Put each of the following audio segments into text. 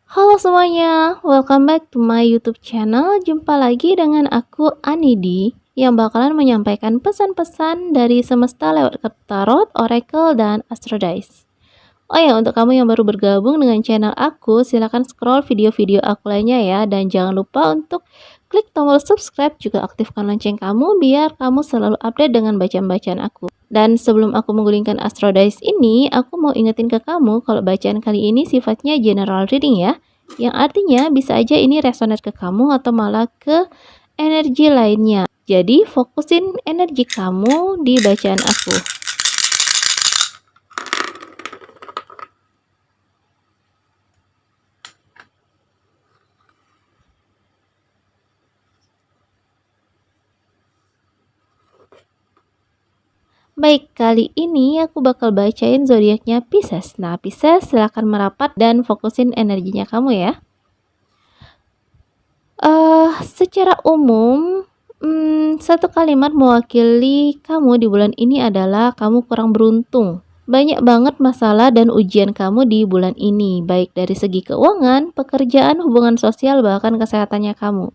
Halo semuanya, welcome back to my YouTube channel. Jumpa lagi dengan aku Anidi yang bakalan menyampaikan pesan-pesan dari semesta lewat kartu tarot, oracle, dan astrodice. Oh ya, untuk kamu yang baru bergabung dengan channel aku, silahkan scroll video-video aku lainnya ya. Dan jangan lupa untuk klik tombol subscribe, juga aktifkan lonceng kamu biar kamu selalu update dengan bacaan-bacaan aku. Dan sebelum aku menggulingkan astrodice ini, aku mau ingetin ke kamu kalau bacaan kali ini sifatnya general reading ya. Yang artinya bisa aja ini resonate ke kamu atau malah ke energi lainnya. Jadi fokusin energi kamu di bacaan aku. Baik, kali ini aku bakal bacain zodiaknya Pisces. Nah, Pisces silahkan merapat dan fokusin energinya kamu ya. Secara umum, satu kalimat mewakili kamu di bulan ini adalah kamu kurang beruntung. Banyak banget masalah dan ujian kamu di bulan ini, baik dari segi keuangan, pekerjaan, hubungan sosial, bahkan kesehatannya kamu.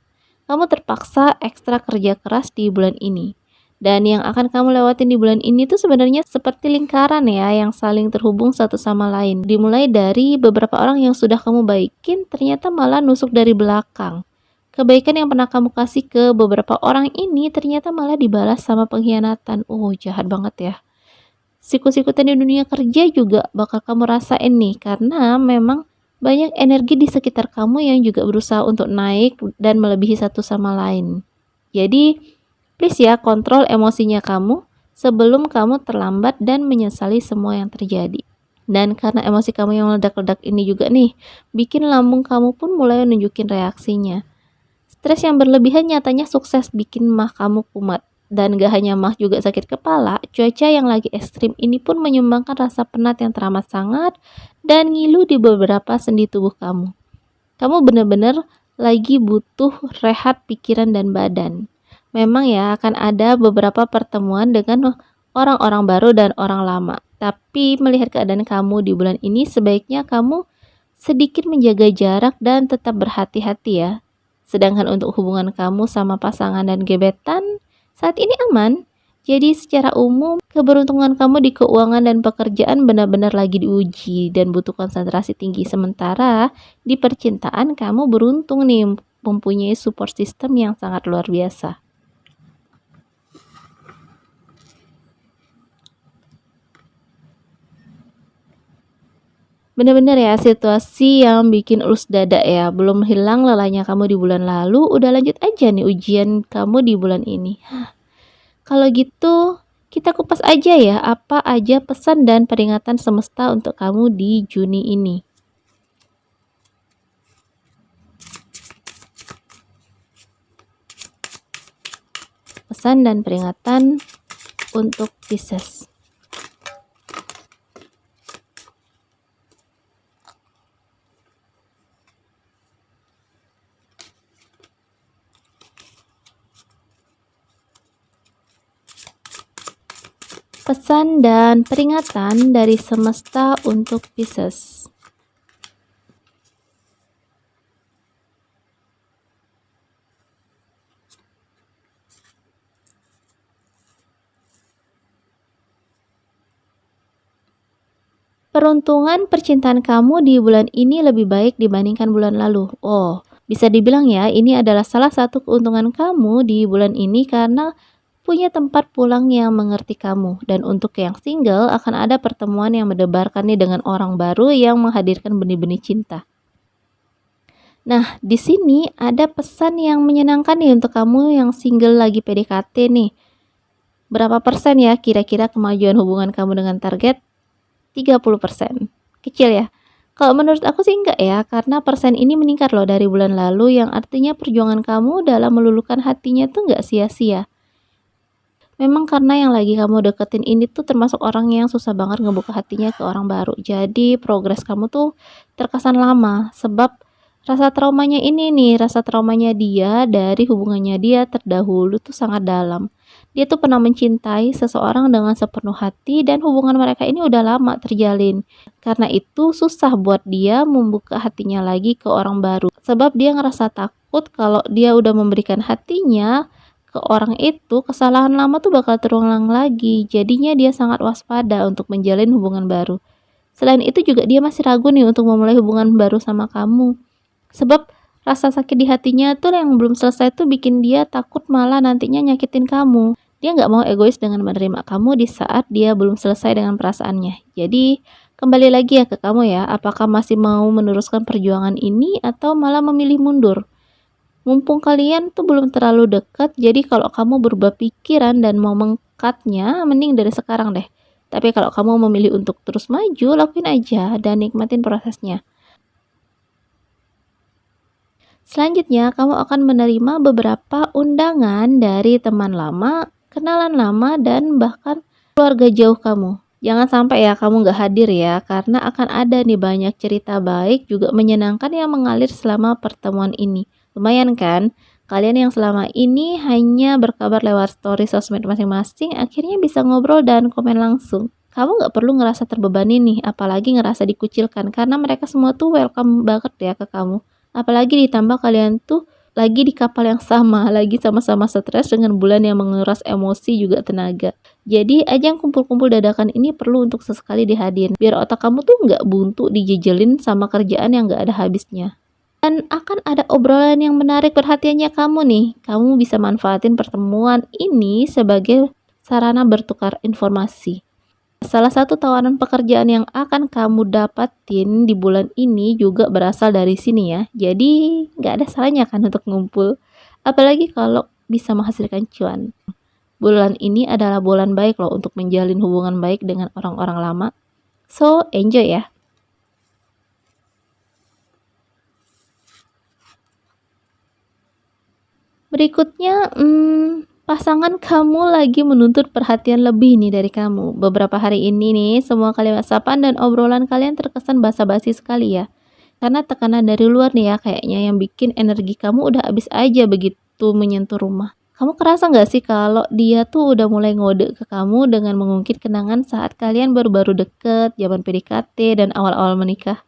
Kamu terpaksa ekstra kerja keras di bulan ini. Dan yang akan kamu lewatin di bulan ini tuh sebenarnya seperti lingkaran ya, yang saling terhubung satu sama lain. Dimulai dari beberapa orang yang sudah kamu baikin, ternyata malah nusuk dari belakang. Kebaikan yang pernah kamu kasih ke beberapa orang ini ternyata malah dibalas sama pengkhianatan. Oh, jahat banget ya. Sikut-sikutan di dunia kerja juga bakal kamu rasain nih, karena memang banyak energi di sekitar kamu yang juga berusaha untuk naik dan melebihi satu sama lain. Jadi, please ya, kontrol emosinya kamu sebelum kamu terlambat dan menyesali semua yang terjadi. Dan karena emosi kamu yang meledak-ledak ini juga nih, bikin lambung kamu pun mulai nunjukin reaksinya. Stres yang berlebihan nyatanya sukses bikin mah kamu kumat. Dan gak hanya mah, juga sakit kepala. Cuaca yang lagi ekstrim ini pun menyumbangkan rasa penat yang teramat sangat dan ngilu di beberapa sendi tubuh kamu. Kamu bener-bener lagi butuh rehat pikiran dan badan. Memang ya akan ada beberapa pertemuan dengan orang-orang baru dan orang lama. Tapi melihat keadaan kamu di bulan ini, sebaiknya kamu sedikit menjaga jarak dan tetap berhati-hati ya. Sedangkan untuk hubungan kamu sama pasangan dan gebetan, saat ini aman. Jadi secara umum, keberuntungan kamu di keuangan dan pekerjaan benar-benar lagi diuji dan butuh konsentrasi tinggi. Sementara di percintaan kamu beruntung nih, mempunyai support system yang sangat luar biasa. Bener-bener ya, situasi yang bikin ulus dada ya. Belum hilang lelahnya kamu di bulan lalu, udah lanjut aja nih ujian kamu di bulan ini. Kalau gitu, kita kupas aja ya apa aja pesan dan peringatan semesta untuk kamu di Juni ini. Pesan dan peringatan untuk Pisces. Pesan dan peringatan dari semesta untuk Pisces. Peruntungan percintaan kamu di bulan ini lebih baik dibandingkan bulan lalu. Oh, bisa dibilang ya, ini adalah salah satu keuntungan kamu di bulan ini karena punya tempat pulang yang mengerti kamu. Dan untuk yang single, akan ada pertemuan yang mendebarkan nih dengan orang baru yang menghadirkan benih-benih cinta. Nah, di sini ada pesan yang menyenangkan nih untuk kamu yang single lagi PDKT nih. Berapa persen ya kira-kira kemajuan hubungan kamu dengan target? 30%. Kecil ya? Kalau menurut aku sih enggak ya, karena persen ini meningkat loh dari bulan lalu, yang artinya perjuangan kamu dalam meluluhkan hatinya tuh enggak sia-sia. Memang karena yang lagi kamu deketin ini tuh termasuk orang yang susah banget ngebuka hatinya ke orang baru. Jadi progres kamu tuh terkesan lama, sebab rasa traumanya ini nih, rasa traumanya dia dari hubungannya dia terdahulu tuh sangat dalam. Dia tuh pernah mencintai seseorang dengan sepenuh hati dan hubungan mereka ini udah lama terjalin. Karena itu susah buat dia membuka hatinya lagi ke orang baru. Sebab dia ngerasa takut kalau dia udah memberikan hatinya ke orang itu, kesalahan lama tuh bakal terulang lagi. Jadinya dia sangat waspada untuk menjalin hubungan baru. Selain itu juga dia masih ragu nih untuk memulai hubungan baru sama kamu. Sebab rasa sakit di hatinya tuh yang belum selesai tuh bikin dia takut malah nantinya nyakitin kamu. Dia nggak mau egois dengan menerima kamu di saat dia belum selesai dengan perasaannya. Jadi kembali lagi ya ke kamu ya, apakah masih mau meneruskan perjuangan ini atau malah memilih mundur? Mumpung kalian tuh belum terlalu dekat, jadi kalau kamu berubah pikiran dan mau mengkatnya, mending dari sekarang deh. Tapi kalau kamu memilih untuk terus maju, lakuin aja dan nikmatin prosesnya. Selanjutnya, kamu akan menerima beberapa undangan dari teman lama, kenalan lama, dan bahkan keluarga jauh kamu. Jangan sampai ya kamu nggak hadir ya, karena akan ada nih banyak cerita baik juga menyenangkan yang mengalir selama pertemuan ini. Lumayan kan? Kalian yang selama ini hanya berkabar lewat story sosmed masing-masing, akhirnya bisa ngobrol dan komen langsung. Kamu nggak perlu ngerasa terbebani nih, apalagi ngerasa dikucilkan, karena mereka semua tuh welcome banget ya ke kamu. Apalagi ditambah kalian tuh lagi di kapal yang sama, lagi sama-sama stres dengan bulan yang menguras emosi juga tenaga. Jadi ajang kumpul-kumpul dadakan ini perlu untuk sesekali dihadirin, biar otak kamu tuh nggak buntu dijejelin sama kerjaan yang nggak ada habisnya. Dan akan ada obrolan yang menarik perhatiannya kamu nih. Kamu bisa manfaatin pertemuan ini sebagai sarana bertukar informasi. Salah satu tawaran pekerjaan yang akan kamu dapatin di bulan ini juga berasal dari sini ya. Jadi nggak ada salahnya kan untuk ngumpul. Apalagi kalau bisa menghasilkan cuan. Bulan ini adalah bulan baik loh untuk menjalin hubungan baik dengan orang-orang lama. So, enjoy ya. Berikutnya, pasangan kamu lagi menuntut perhatian lebih nih dari kamu. Beberapa hari ini nih, semua kalimat sapaan dan obrolan kalian terkesan basa-basi sekali ya. Karena tekanan dari luar nih ya, kayaknya yang bikin energi kamu udah habis aja begitu menyentuh rumah. Kamu kerasa nggak sih kalau dia tuh udah mulai ngode ke kamu dengan mengungkit kenangan saat kalian baru-baru deket, zaman PDKT, dan awal-awal menikah?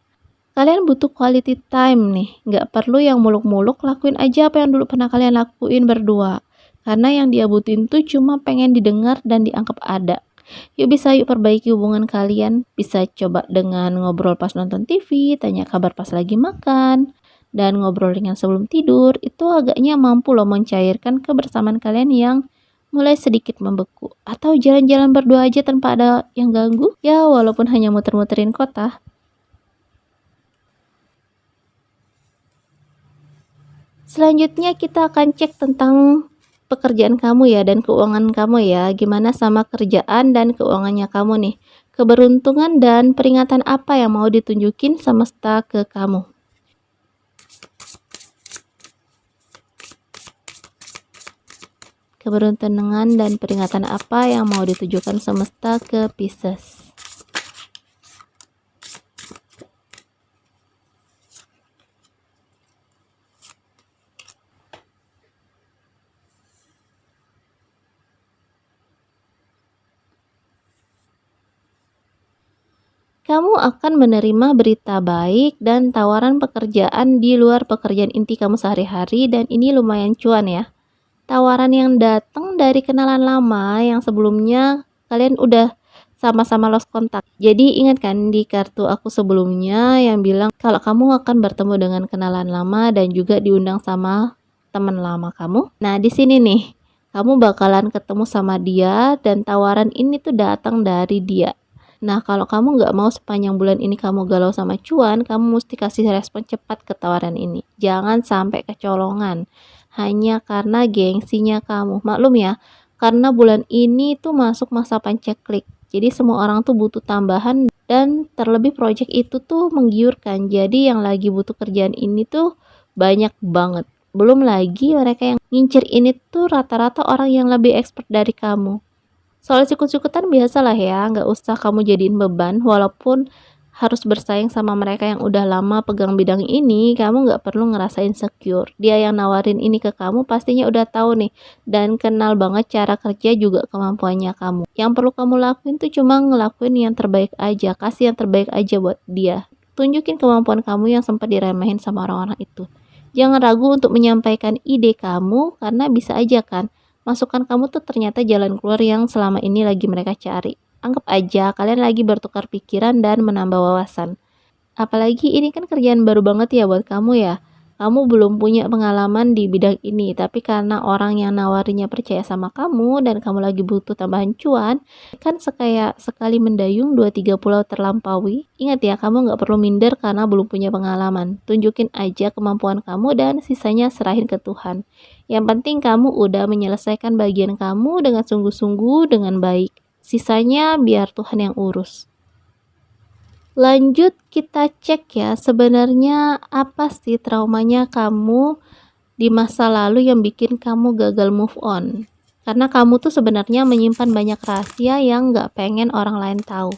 Kalian butuh quality time nih, nggak perlu yang muluk-muluk, lakuin aja apa yang dulu pernah kalian lakuin berdua. Karena yang dia butuhin tuh cuma pengen didengar dan dianggap ada. Yuk perbaiki hubungan kalian, bisa coba dengan ngobrol pas nonton TV, tanya kabar pas lagi makan, dan ngobrol ringan sebelum tidur, itu agaknya mampu loh mencairkan kebersamaan kalian yang mulai sedikit membeku. Atau jalan-jalan berdua aja tanpa ada yang ganggu, ya walaupun hanya muter-muterin kota. Selanjutnya kita akan cek tentang pekerjaan kamu ya dan keuangan kamu ya. Gimana sama kerjaan dan keuangannya kamu nih. Keberuntungan dan peringatan apa yang mau ditunjukin semesta ke kamu. Keberuntungan dan peringatan apa yang mau ditujukan semesta ke Pisces. Kamu akan menerima berita baik dan tawaran pekerjaan di luar pekerjaan inti kamu sehari-hari dan ini lumayan cuan ya. Tawaran yang datang dari kenalan lama yang sebelumnya kalian udah sama-sama lost kontak. Jadi ingat kan di kartu aku sebelumnya yang bilang kalau kamu akan bertemu dengan kenalan lama dan juga diundang sama teman lama kamu. Nah, di sini nih, kamu bakalan ketemu sama dia dan tawaran ini tuh datang dari dia. Nah, kalau kamu nggak mau sepanjang bulan ini kamu galau sama cuan, kamu mesti kasih respon cepat ke tawaran ini. Jangan sampai kecolongan hanya karena gengsinya kamu. Maklum ya, karena bulan ini tuh masuk masa paceklik. Jadi semua orang tuh butuh tambahan dan terlebih project itu tuh menggiurkan. Jadi yang lagi butuh kerjaan ini tuh banyak banget. Belum lagi mereka yang ngincer ini tuh rata-rata orang yang lebih expert dari kamu. Soal sikut-sikutan biasalah ya, nggak usah kamu jadiin beban, walaupun harus bersaing sama mereka yang udah lama pegang bidang ini, kamu nggak perlu ngerasa insecure. Dia yang nawarin ini ke kamu pastinya udah tahu nih, dan kenal banget cara kerja juga kemampuannya kamu. Yang perlu kamu lakuin tuh cuma ngelakuin yang terbaik aja, kasih yang terbaik aja buat dia. Tunjukin kemampuan kamu yang sempat diremehin sama orang-orang itu. Jangan ragu untuk menyampaikan ide kamu, karena bisa aja kan, masukan kamu tuh ternyata jalan keluar yang selama ini lagi mereka cari. Anggap aja kalian lagi bertukar pikiran dan menambah wawasan. Apalagi ini kan kerjaan baru banget ya buat kamu ya. Kamu belum punya pengalaman di bidang ini, tapi karena orang yang nawarinya percaya sama kamu dan kamu lagi butuh tambahan cuan, kan sekaya sekali mendayung dua tiga pulau terlampaui. Ingat ya, kamu nggak perlu minder karena belum punya pengalaman. Tunjukin aja kemampuan kamu dan sisanya serahin ke Tuhan. Yang penting kamu udah menyelesaikan bagian kamu dengan sungguh-sungguh dengan baik. Sisanya biar Tuhan yang urus. Lanjut kita cek ya, sebenarnya apa sih traumanya kamu di masa lalu yang bikin kamu gagal move on? Karena kamu tuh sebenarnya menyimpan banyak rahasia yang nggak pengen orang lain tahu.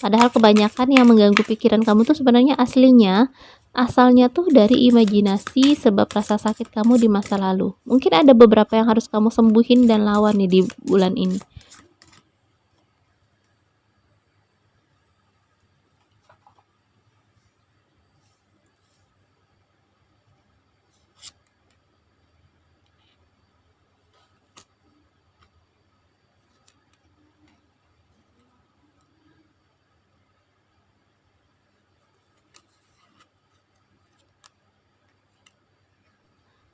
Padahal kebanyakan yang mengganggu pikiran kamu tuh sebenarnya asalnya tuh dari imajinasi sebab rasa sakit kamu di masa lalu. Mungkin ada beberapa yang harus kamu sembuhin dan lawan nih di bulan ini.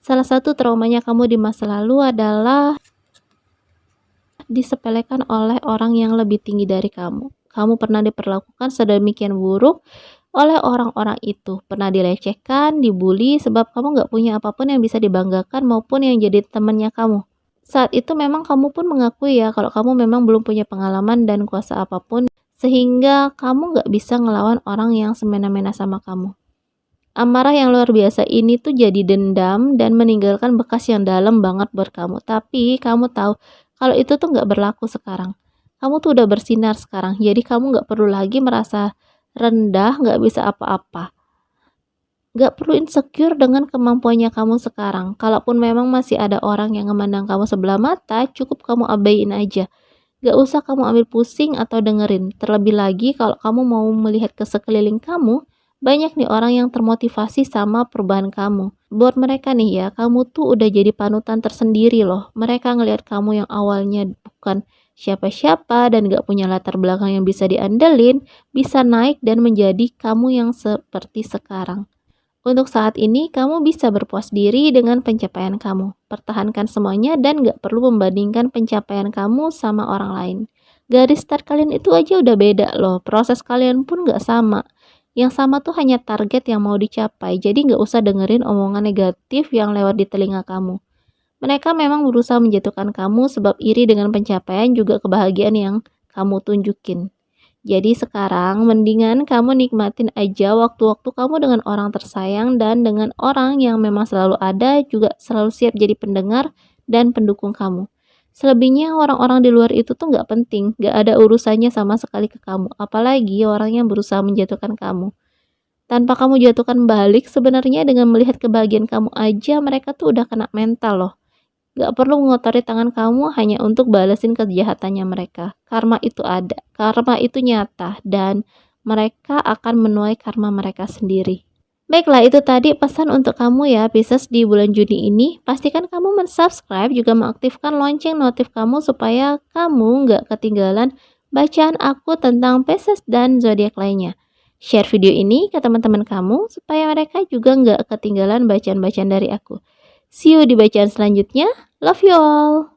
Salah satu traumanya kamu di masa lalu adalah disepelekan oleh orang yang lebih tinggi dari kamu. Kamu pernah diperlakukan sedemikian buruk oleh orang-orang itu, pernah dilecehkan, dibully, sebab kamu nggak punya apapun yang bisa dibanggakan maupun yang jadi temannya kamu. Saat itu memang kamu pun mengakui ya kalau kamu memang belum punya pengalaman dan kuasa apapun, sehingga kamu nggak bisa ngelawan orang yang semena-mena sama kamu. Amarah yang luar biasa ini tuh jadi dendam dan meninggalkan bekas yang dalam banget buat kamu. Tapi kamu tahu kalau itu tuh nggak berlaku sekarang. Kamu tuh udah bersinar sekarang. Jadi kamu nggak perlu lagi merasa rendah, nggak bisa apa-apa. Nggak perlu insecure dengan kemampuannya kamu sekarang. Kalaupun memang masih ada orang yang memandang kamu sebelah mata, cukup kamu abaiin aja. Gak usah kamu ambil pusing atau dengerin. Terlebih lagi kalau kamu mau melihat ke sekeliling kamu, banyak nih orang yang termotivasi sama perubahan kamu. Buat mereka nih ya, kamu tuh udah jadi panutan tersendiri loh. Mereka ngelihat kamu yang awalnya bukan siapa-siapa dan gak punya latar belakang yang bisa diandelin, bisa naik dan menjadi kamu yang seperti sekarang. Untuk saat ini, kamu bisa berpuas diri dengan pencapaian kamu. Pertahankan semuanya dan gak perlu membandingkan pencapaian kamu sama orang lain. Garis start kalian itu aja udah beda loh. Proses kalian pun gak sama. Yang sama tuh hanya target yang mau dicapai. Jadi gak usah dengerin omongan negatif yang lewat di telinga kamu. Mereka memang berusaha menjatuhkan kamu sebab iri dengan pencapaian juga kebahagiaan yang kamu tunjukin. Jadi sekarang mendingan kamu nikmatin aja waktu-waktu kamu dengan orang tersayang dan dengan orang yang memang selalu ada, juga selalu siap jadi pendengar dan pendukung kamu. Selebihnya orang-orang di luar itu tuh nggak penting, nggak ada urusannya sama sekali ke kamu. Apalagi orang yang berusaha menjatuhkan kamu. Tanpa kamu jatuhkan balik, sebenarnya dengan melihat kebahagiaan kamu aja mereka tuh udah kena mental loh. Gak perlu mengotori tangan kamu hanya untuk balesin kejahatannya mereka. Karma itu ada, karma itu nyata, dan mereka akan menuai karma mereka sendiri. Baiklah, itu tadi pesan untuk kamu ya, Pisces di bulan Juni ini. Pastikan kamu mensubscribe, juga mengaktifkan lonceng notif kamu supaya kamu gak ketinggalan bacaan aku tentang Pisces dan zodiak lainnya. Share video ini ke teman-teman kamu supaya mereka juga gak ketinggalan bacaan-bacaan dari aku. See you di bacaan selanjutnya. Love you all.